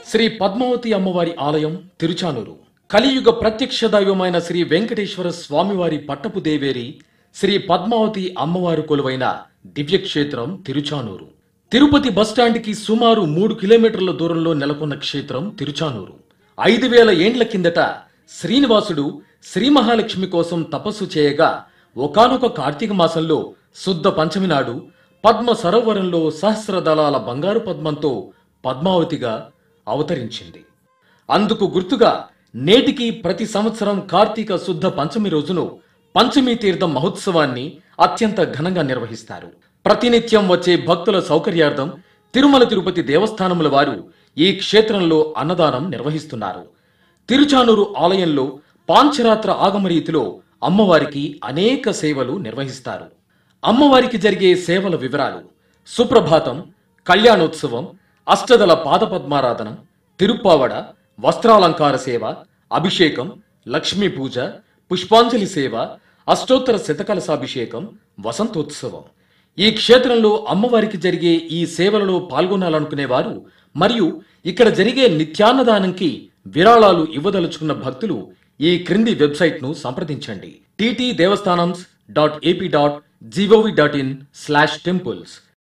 శ్రీ పద్మావతి అమ్మవారి ఆలయం తిరుచానూరు. కలియుగ ప్రత్యక్ష దైవమైన శ్రీ వెంకటేశ్వర స్వామివారి పట్టపు దేవేరి శ్రీ పద్మావతి అమ్మవారు కొలువైన దివ్యక్షేత్రం తిరుచానూరు. తిరుపతి బస్టాండ్కి సుమారు 3 కిలోమీటర్ల దూరంలో నెలకొన్న క్షేత్రం తిరుచానూరు. 5000 ఏండ్ల కిందట శ్రీనివాసుడు శ్రీ మహాలక్ష్మి కోసం తపస్సు చేయగా ఒకానొక కార్తీక మాసంలో శుద్ధ పంచమి నాడు పద్మ సరోవరంలో సహస్రదళాల బంగారు పద్మంతో పద్మావతిగా అవతరించింది. అందుకు గుర్తుగా నేటికి ప్రతి సంవత్సరం కార్తీక శుద్ధ పంచమి రోజును పంచమీ తీర్థం మహోత్సవాన్ని అత్యంత ఘనంగా నిర్వహిస్తారు. ప్రతినిత్యం వచ్చే భక్తుల సౌకర్యార్థం తిరుమల తిరుపతి దేవస్థానముల వారు ఈ క్షేత్రంలో అన్నదానం నిర్వహిస్తున్నారు. తిరుచానూరు ఆలయంలో పాంచరాత్ర ఆగమ రీతిలో అమ్మవారికి అనేక సేవలు నిర్వహిస్తారు. అమ్మవారికి జరిగే సేవల వివరాలు: సుప్రభాతం, కళ్యాణోత్సవం, అష్టదళ పాదపద్మారాధన, తిరుప్పావడ, వస్త్రాలంకార సేవ, అభిషేకం, లక్ష్మీ పూజ, పుష్పాంజలి సేవ, అష్టోత్తర శతకలశాభిషేకం, వసంతోత్సవం. ఈ క్షేత్రంలో అమ్మవారికి జరిగే ఈ సేవలలో పాల్గొనాలనుకునేవారు మరియు ఇక్కడ జరిగే నిత్యాన్నదానంకి విరాళాలు ఇవ్వదలుచుకున్న భక్తులు ఈ క్రింది వెబ్సైట్ను సంప్రదించండి: ttdevastanams.ap.gov.in/temples.